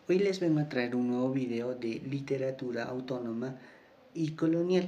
Hoy les vengo a traer un nuevo video de literatura autónoma y colonial.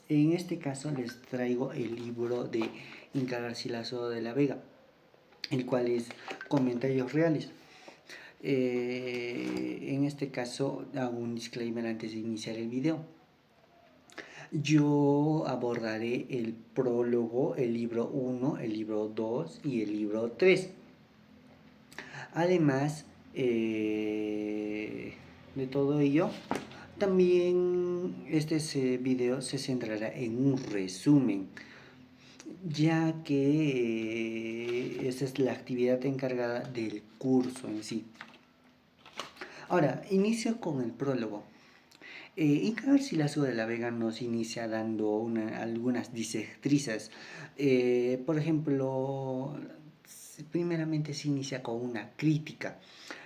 En este caso les traigo el libro de Inca Garcilaso de la Vega, el cual es Comentarios Reales. En este caso hago un disclaimer antes de iniciar el video. Yo abordaré el prólogo, el libro 1, el libro 2 y el libro 3. Además de todo ello, también este video se centrará en un resumen, ya que esa es la actividad encargada del curso en sí. Ahora, inicio con el prólogo. Inca Garcilaso de la Vega nos inicia dando algunas directrices. Por ejemplo, primeramente se inicia con una crítica,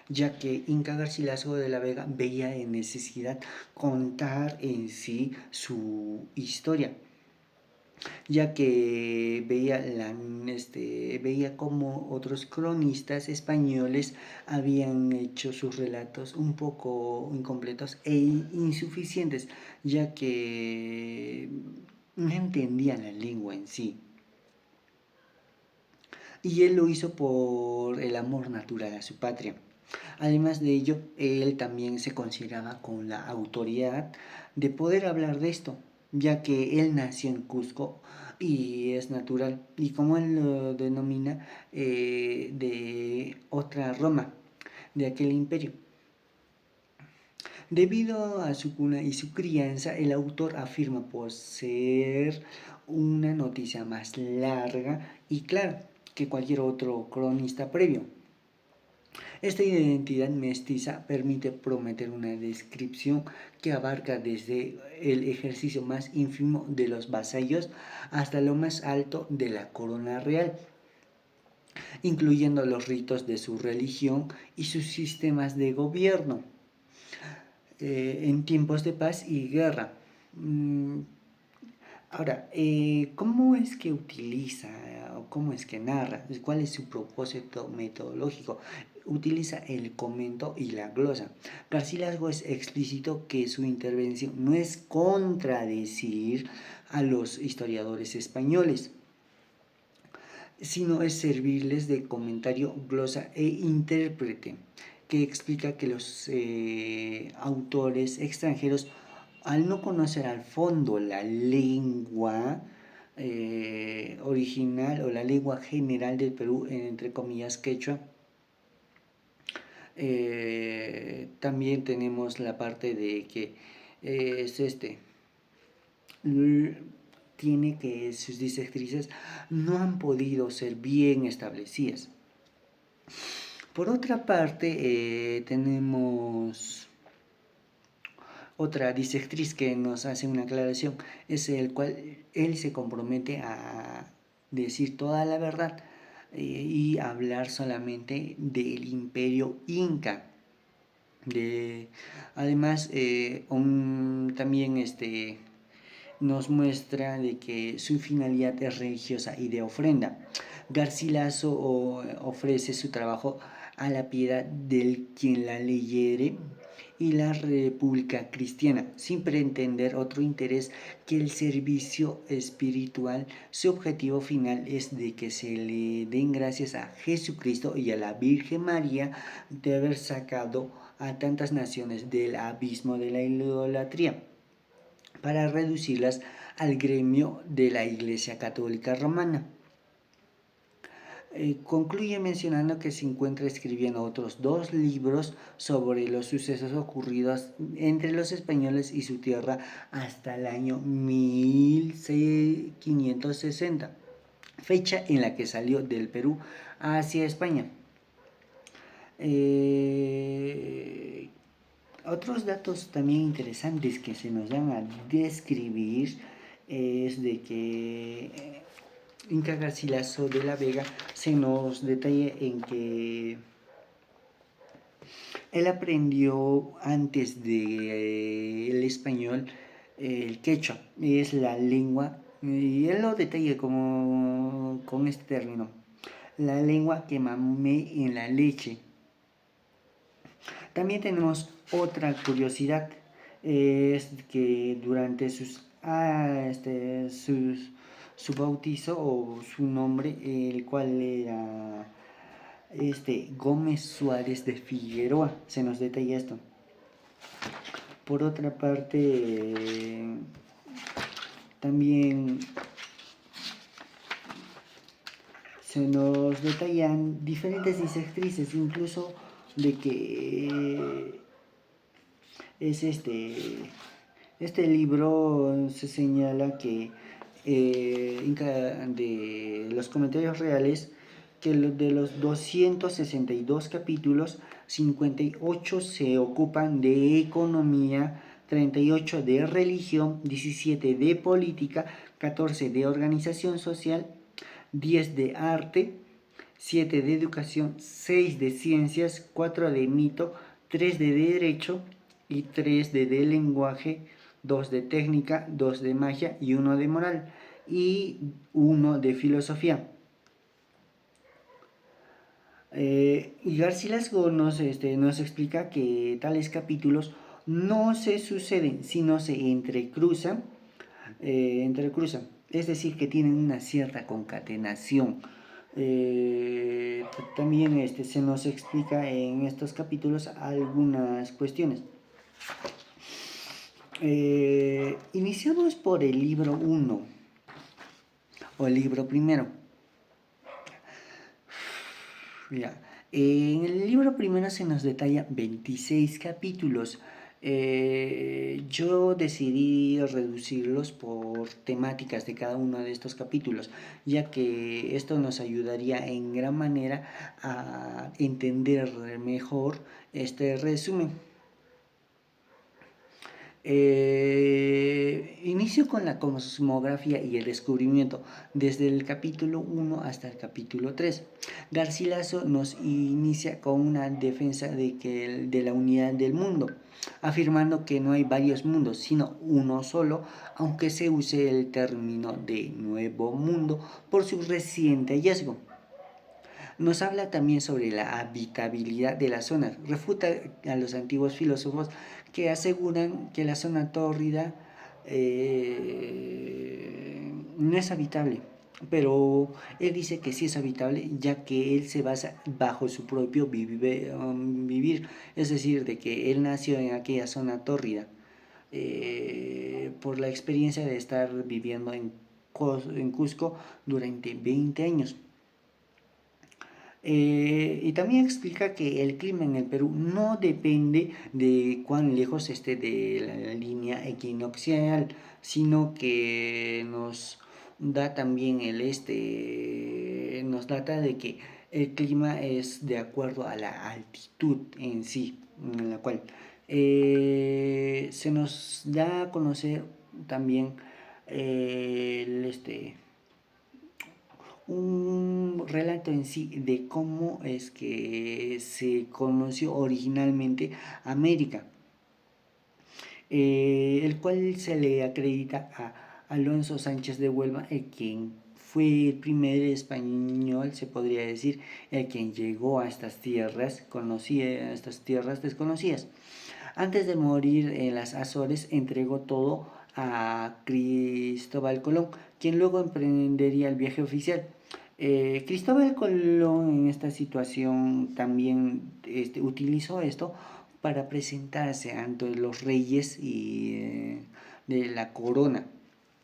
ya que Inca Garcilaso de la Vega veía en necesidad contar en sí su historia, ya que veía como otros cronistas españoles habían hecho sus relatos un poco incompletos e insuficientes, ya que no entendían la lengua en sí. Y él lo hizo por el amor natural a su patria. Además de ello, él también se consideraba con la autoridad de poder hablar de esto, ya que él nació en Cusco y es natural, y como él lo denomina, de otra Roma, de aquel imperio. Debido a su cuna y su crianza, el autor afirma poseer una noticia más larga y clara que cualquier otro cronista previo. Esta identidad mestiza permite prometer una descripción que abarca desde el ejercicio más ínfimo de los vasallos hasta lo más alto de la corona real, incluyendo los ritos de su religión y sus sistemas de gobierno en tiempos de paz y guerra. Ahora, ¿cómo es que utiliza o cómo es que narra? ¿Cuál es su propósito metodológico? Utiliza el comento y la glosa. Garcilaso es explícito que su intervención no es contradecir a los historiadores españoles, sino es servirles de comentario, glosa e intérprete, que explica que los autores extranjeros, al no conocer al fondo la lengua original o la lengua general del Perú, entre comillas quechua, también tenemos la parte de que es tiene que sus directrices no han podido ser bien establecidas. Por otra parte, tenemos otra directriz que nos hace una aclaración, es el cual él se compromete a decir toda la verdad y hablar solamente del imperio inca. Además, también nos muestra de que su finalidad es religiosa y de ofrenda. Garcilaso ofrece su trabajo a la piedad del quien la leyere y la República Cristiana, sin pretender otro interés que el servicio espiritual. Su objetivo final es de que se le den gracias a Jesucristo y a la Virgen María de haber sacado a tantas naciones del abismo de la idolatría, para reducirlas al gremio de la Iglesia Católica Romana. Concluye mencionando que se encuentra escribiendo otros 2 libros sobre los sucesos ocurridos entre los españoles y su tierra hasta el año 1560, fecha en la que salió del Perú hacia España. Otros datos también interesantes que se nos dan a describir es de que Inca Garcilaso de la Vega se nos detalla en que él aprendió antes del español el quechua, es la lengua, y él lo detalla como con este término, la lengua que mamé en la leche. También tenemos otra curiosidad, es que durante su bautizo o su nombre, el cual era Gómez Suárez de Figueroa, se nos detalla esto. Por otra parte, también se nos detallan diferentes disectrices, incluso de que es este libro se señala que de los comentarios reales, que de los 262 capítulos, 58 se ocupan de economía, 38 de religión, 17 de política, 14 de organización social, 10 de arte, 7 de educación, 6 de ciencias, 4 de mito, 3 de derecho y 3 de lenguaje, 2 de técnica, 2 de magia y 1 de moral y 1 de filosofía. Y Garcilaso nos explica que tales capítulos no se suceden, sino se entrecruzan, es decir, que tienen una cierta concatenación. También se nos explica en estos capítulos algunas cuestiones. Iniciamos por el libro 1 o el libro primero. Ya. En el libro primero se nos detalla 26 capítulos. Yo decidí reducirlos por temáticas de cada uno de estos capítulos, ya que esto nos ayudaría en gran manera a entender mejor este resumen. Inicio con la cosmografía y el descubrimiento, desde el capítulo 1 hasta el capítulo 3. Garcilaso nos inicia con una defensa de la unidad del mundo, afirmando que no hay varios mundos, sino uno solo, aunque se use el término de nuevo mundo por su reciente hallazgo. Nos habla también sobre la habitabilidad de las zonas. Refuta a los antiguos filósofos que aseguran que la zona tórrida no es habitable. Pero él dice que sí es habitable, ya que él se basa bajo su propio vivir. Es decir, de que él nació en aquella zona tórrida. Por la experiencia de estar viviendo en Cusco durante 20 años. Y también explica que el clima en el Perú no depende de cuán lejos esté de la línea equinoccial, sino que nos da también nos data de que el clima es de acuerdo a la altitud en sí, en la cual se nos da a conocer también un relato en sí de cómo es que se conoció originalmente América, el cual se le acredita a Alonso Sánchez de Huelva, quien fue el primer español, se podría decir, el quien llegó a estas tierras, conocía estas tierras desconocidas. Antes de morir en las Azores, entregó todo a Cristóbal Colón, quien luego emprendería el viaje oficial. Cristóbal Colón en esta situación también utilizó esto para presentarse ante los reyes de la corona.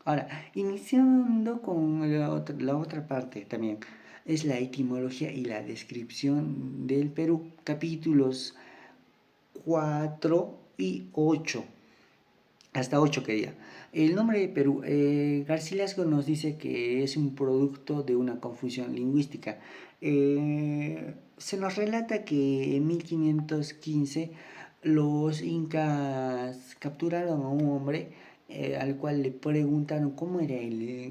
Ahora, iniciando con la otra parte también, es la etimología y la descripción del Perú, capítulos 4 y 8. Hasta 8 quería. El nombre de Perú, Garcilaso nos dice que es un producto de una confusión lingüística. Se nos relata que en 1515 los incas capturaron a un hombre al cual le preguntaron cómo era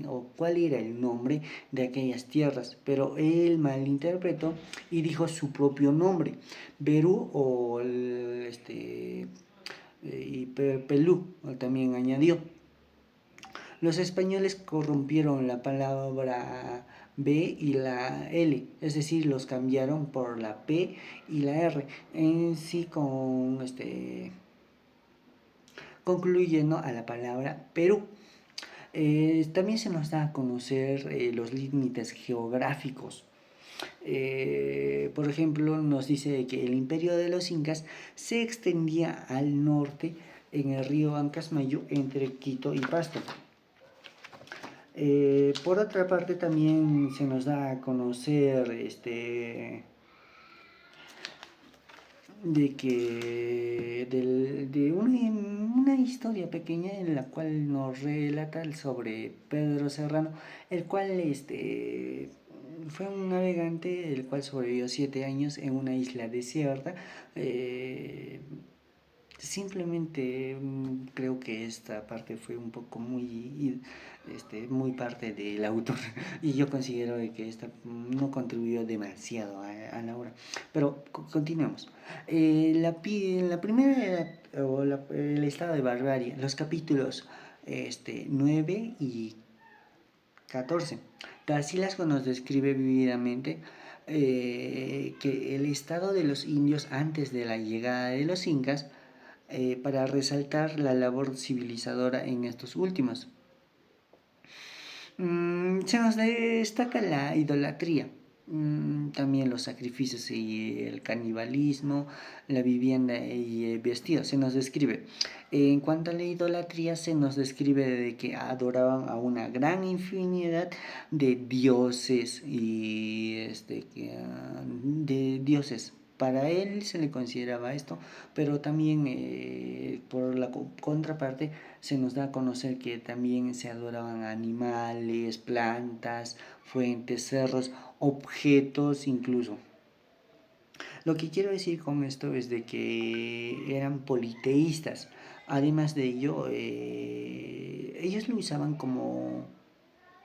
o cuál era el nombre de aquellas tierras, pero él malinterpretó y dijo su propio nombre, Perú o y Pelú también añadió. Los españoles corrompieron la palabra B y la L, es decir, los cambiaron por la P y la R, en sí concluyendo a la palabra Perú. También se nos da a conocer los límites geográficos. Por ejemplo, nos dice que el imperio de los incas se extendía al norte en el río Ancasmayo entre Quito y Pasto. Por otra parte, también se nos da a conocer de una historia pequeña en la cual nos relata sobre Pedro Serrano, el cual fue un navegante el cual sobrevivió 7 años en una isla desierta. Simplemente creo que esta parte fue un poco muy parte del autor y yo considero que esta no contribuyó demasiado a la obra. Pero continuemos. La primera edad o el estado de barbarie, los capítulos 9 y 14. Garcilasco nos describe vividamente que el estado de los indios antes de la llegada de los incas, para resaltar la labor civilizadora en estos últimos. Se nos destaca la idolatría, también los sacrificios y el canibalismo, la vivienda y el vestido. Se nos describe. En cuanto a la idolatría, se nos describe de que adoraban a una gran infinidad de dioses de dioses. Para él se le consideraba esto, pero también por la contraparte se nos da a conocer que también se adoraban animales, plantas, fuentes, cerros, objetos incluso. Lo que quiero decir con esto es de que eran politeístas. Además de ello, ellos lo usaban como,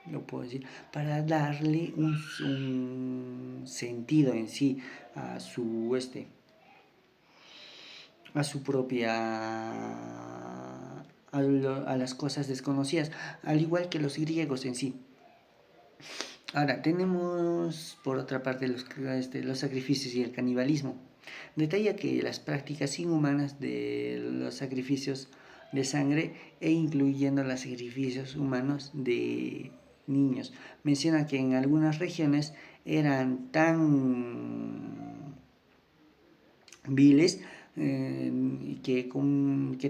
lo puedo decir, para darle un sentido en sí a a su a las cosas desconocidas, al igual que los griegos en sí. Ahora, tenemos por otra parte los sacrificios y el canibalismo. Detalla que las prácticas inhumanas de los sacrificios de sangre e incluyendo los sacrificios humanos de niños. Menciona que en algunas regiones eran tan viles que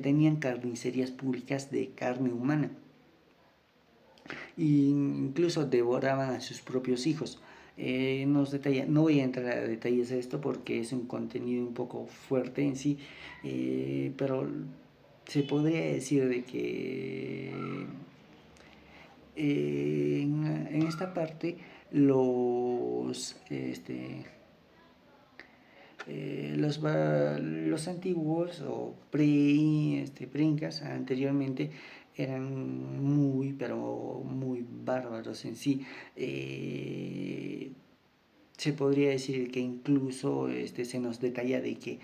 tenían carnicerías públicas de carne humana e incluso devoraban a sus propios hijos. No voy a entrar a detalles de esto porque es un contenido un poco fuerte en sí, pero se podría decir de que en esta parte los, los antiguos o pre-incas anteriormente eran muy, pero muy bárbaros en sí. Se podría decir que incluso se nos detalla de que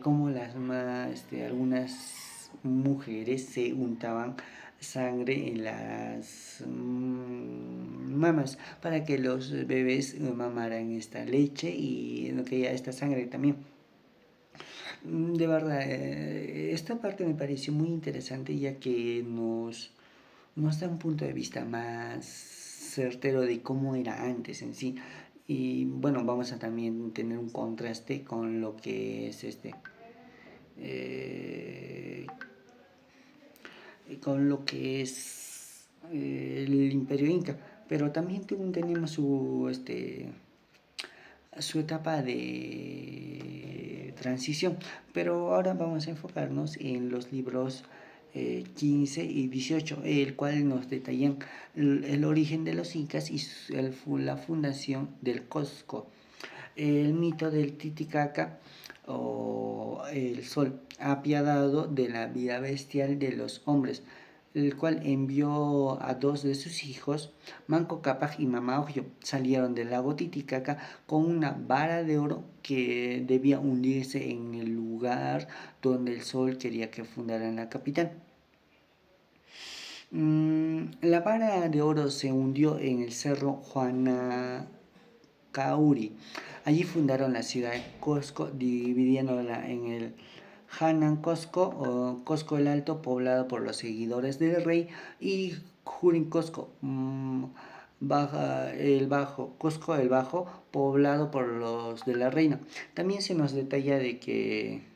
como algunas mujeres se untaban sangre en las mamas para que los bebés mamaran esta leche y esta sangre también. De verdad, esta parte me pareció muy interesante ya que nos da un punto de vista más certero de cómo era antes en sí. Y bueno, vamos a también tener un contraste con lo que es eh, con lo que es el Imperio Inca, pero también tenemos su etapa de transición. Pero ahora vamos a enfocarnos en los libros 15 y 18, el cual nos detallan el origen de los incas y la fundación del Cusco, el mito del Titicaca o el sol apiadado de la vida bestial de los hombres, el cual envió a dos de sus hijos, Manco Cápac y Mama Ocllo. Salieron del lago Titicaca con una vara de oro que debía hundirse en el lugar donde el sol quería que fundaran la capital. La vara de oro se hundió en el cerro Juanacauri. Allí fundaron la ciudad de Cusco, dividiéndola en el Hanan Cusco o Cusco el Alto, poblado por los seguidores del rey, y Jurin Cusco, Cusco el Bajo, poblado por los de la reina. También se nos detalla de que